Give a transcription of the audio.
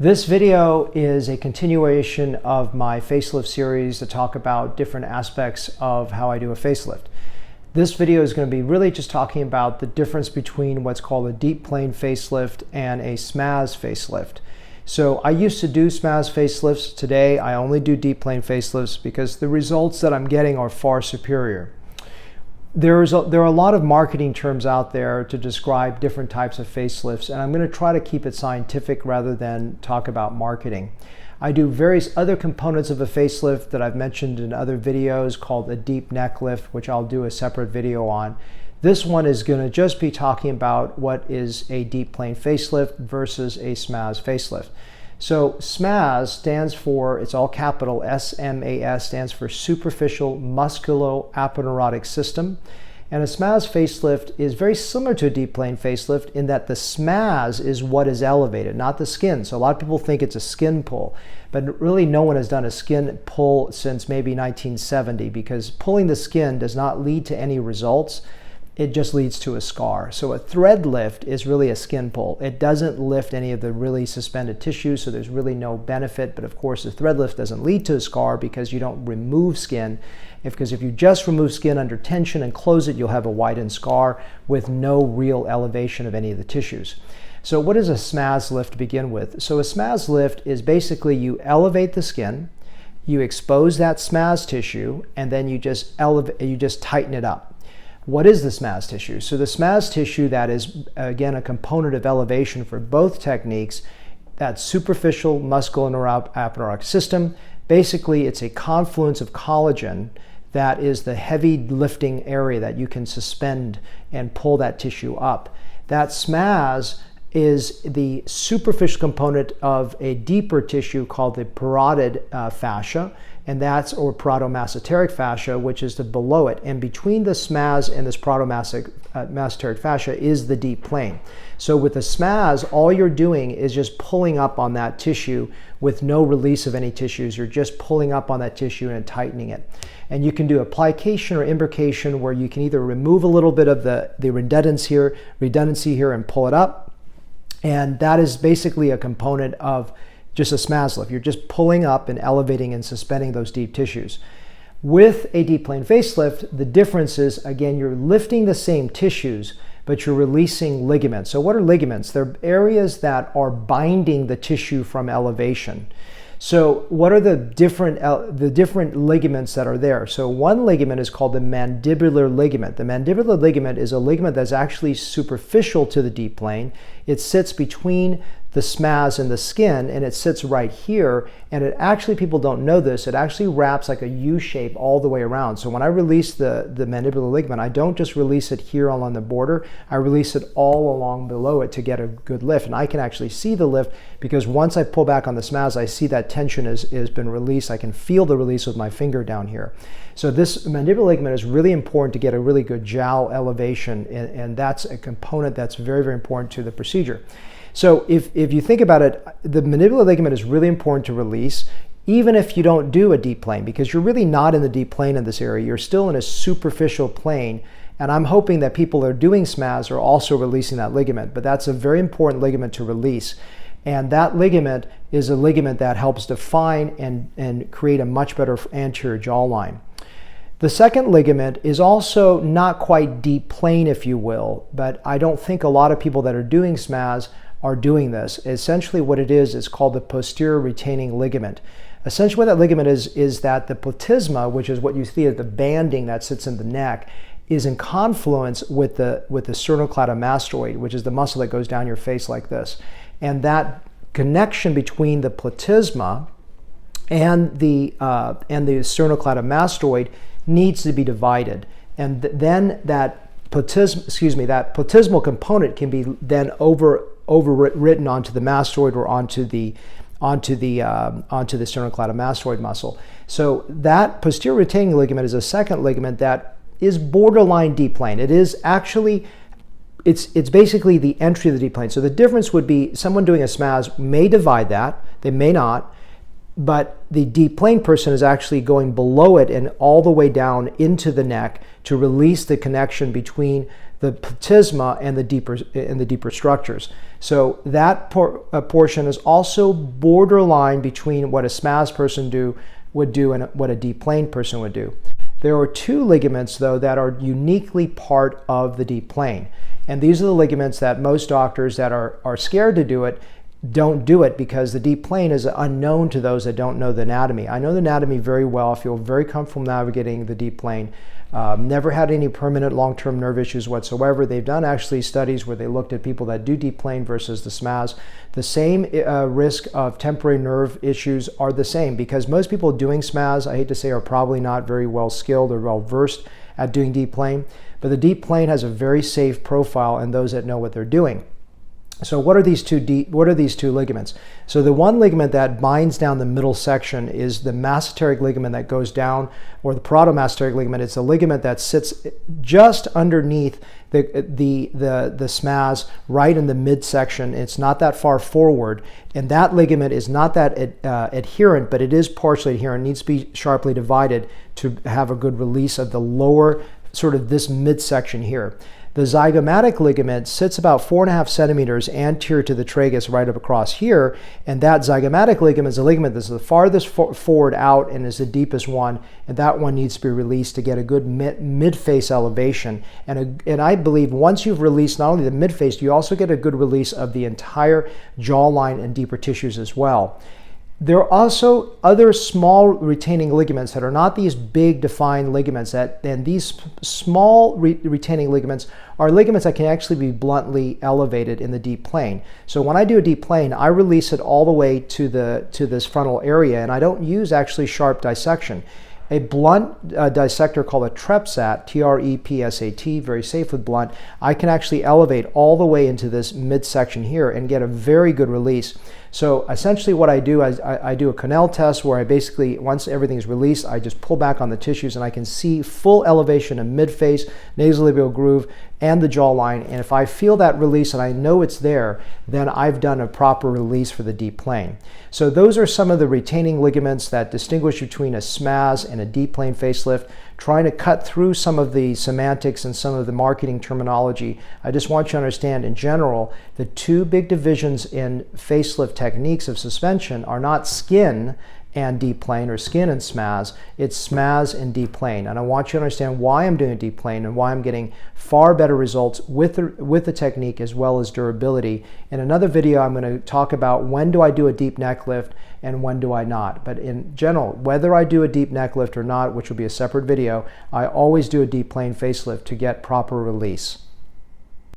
This video is a continuation of my facelift series to talk about different aspects of how I do a facelift. This video is going to be really just talking about the difference between what's called a deep plane facelift and a SMAS facelift. So I used to do SMAS facelifts. Today I only do deep plane facelifts because the results that I'm getting are far superior. There are a lot of marketing terms out there to describe different types of facelifts, and I'm going to try to keep it scientific rather than talk about marketing. I do various other components of a facelift that I've mentioned in other videos called a deep neck lift, which I'll do a separate video on. This one is going to just be talking about what is a deep plane facelift versus a SMAS facelift. So SMAS stands for, it's all capital, SMAS stands for Superficial Musculoaponeurotic System. And a SMAS facelift is very similar to a deep plane facelift in that the SMAS is what is elevated, not the skin. So a lot of people think it's a skin pull, but really no one has done a skin pull since maybe 1970 because pulling the skin does not lead to any results. It just leads to a scar. So a thread lift is really a skin pull. It doesn't lift any of the really suspended tissue, so there's really no benefit. But of course, the thread lift doesn't lead to a scar because you don't remove skin. Because if you just remove skin under tension and close it, you'll have a widened scar with no real elevation of any of the tissues. So what is a SMAS lift to begin with? So a SMAS lift is basically you elevate the skin, you expose that SMAS tissue, and then you just tighten it up. What is the SMAS tissue? So the SMAS tissue, that is, again, a component of elevation for both techniques, that superficial musculoaponeurotic system. Basically, it's a confluence of collagen that is the heavy lifting area that you can suspend and pull that tissue up. That SMAS is the superficial component of a deeper tissue called the parotid fascia, and that's, or parotomasseteric fascia, which is the below it. And between the SMAS and this parotomasseteric fascia is the deep plane. So with the SMAS, all you're doing is just pulling up on that tissue with no release of any tissues. You're just pulling up on that tissue and tightening it. And you can do application or imbrication where you can either remove a little bit of the redundancy here and pull it up. And that is basically a component of just a SMAS lift. You're just pulling up and elevating and suspending those deep tissues. With a deep plane facelift, the difference is, again, you're lifting the same tissues, but you're releasing ligaments. So what are ligaments? They're areas that are binding the tissue from elevation. So what are the different ligaments that are there? So one ligament is called the mandibular ligament. The mandibular ligament is a ligament that's actually superficial to the deep plane. It sits between the SMAS and the skin, and it sits right here, and it actually, people don't know this, it actually wraps like a U shape all the way around. So when I release the mandibular ligament, I don't just release it here along the border, I release it all along below it to get a good lift. And I can actually see the lift because once I pull back on the SMAS, I see that tension has been released. I can feel the release with my finger down here. So this mandibular ligament is really important to get a really good jowl elevation, and that's a component that's very, very important to the procedure. So if you think about it, the mandibular ligament is really important to release, even if you don't do a deep plane, because you're really not in the deep plane in this area. You're still in a superficial plane, and I'm hoping that people that are doing SMAS are also releasing that ligament, but that's a very important ligament to release. And that ligament is a ligament that helps define and create a much better anterior jawline. The second ligament is also not quite deep plane, if you will, but I don't think a lot of people that are doing SMAS are doing this. Essentially what it is called the posterior retaining ligament. Essentially what that ligament is that the platysma, which is what you see as the banding that sits in the neck, is in confluence with the sternocleidomastoid, which is the muscle that goes down your face like this. And that connection between the platysma and the sternocleidomastoid needs to be divided. And then that platysmal component can be then overwritten onto the mastoid or onto the sternocleidomastoid muscle. So that posterior retaining ligament is a second ligament that is borderline deep plane. It is actually, it's basically the entry of the deep plane. So the difference would be someone doing a SMAS may divide that, they may not, but the deep plane person is actually going below it and all the way down into the neck to release the connection between the platysma and the deeper structures. So that portion is also borderline between what a SMAS person would do and what a deep plane person would do. There are two ligaments, though, that are uniquely part of the deep plane. And these are the ligaments that most doctors that are scared to do it don't do it, because the deep plane is unknown to those that don't know the anatomy. I know the anatomy very well. I feel very comfortable navigating the deep plane. Never had any permanent long-term nerve issues whatsoever. They've done actually studies where they looked at people that do deep plane versus the SMAS. The same risk of temporary nerve issues are the same, because most people doing SMAS, I hate to say, are probably not very well skilled or well versed at doing deep plane. But the deep plane has a very safe profile in those that know what they're doing. So what are these two ligaments? So the one ligament that binds down the middle section is the masseteric ligament that goes down, or the parotomasseteric ligament. It's a ligament that sits just underneath the SMAS, right in the midsection. It's not that far forward, and that ligament is not that adherent, but it is partially adherent. It needs to be sharply divided to have a good release of the lower, sort of this midsection here. The zygomatic ligament sits about 4.5 centimeters anterior to the tragus, right up across here, and that zygomatic ligament is a ligament that's the farthest forward out and is the deepest one, and that one needs to be released to get a good mid-face elevation. And I believe once you've released not only the mid-face, you also get a good release of the entire jawline and deeper tissues as well. There are also other small retaining ligaments that are not these big defined ligaments, and these small retaining ligaments are ligaments that can actually be bluntly elevated in the deep plane. So when I do a deep plane, I release it all the way to this frontal area, and I don't use actually sharp dissection. A blunt dissector called a TREPSAT, T-R-E-P-S-A-T, very safe with blunt, I can actually elevate all the way into this midsection here and get a very good release. So essentially what I do is I do a Connell test where I basically, once everything is released, I just pull back on the tissues and I can see full elevation of mid-face, nasolabial groove, and the jawline. And if I feel that release and I know it's there, then I've done a proper release for the deep plane. So those are some of the retaining ligaments that distinguish between a SMAS and a deep plane facelift. Trying to cut through some of the semantics and some of the marketing terminology, I just want you to understand in general, the two big divisions in facelift techniques of suspension are not skin and deep plane or skin and SMAS, it's SMAS and deep plane. And I want you to understand why I'm doing a deep plane and why I'm getting far better results with the technique as well as durability. In another video, I'm going to talk about when do I do a deep neck lift and when do I not. But in general, whether I do a deep neck lift or not, which will be a separate video, I always do a deep plane facelift to get proper release.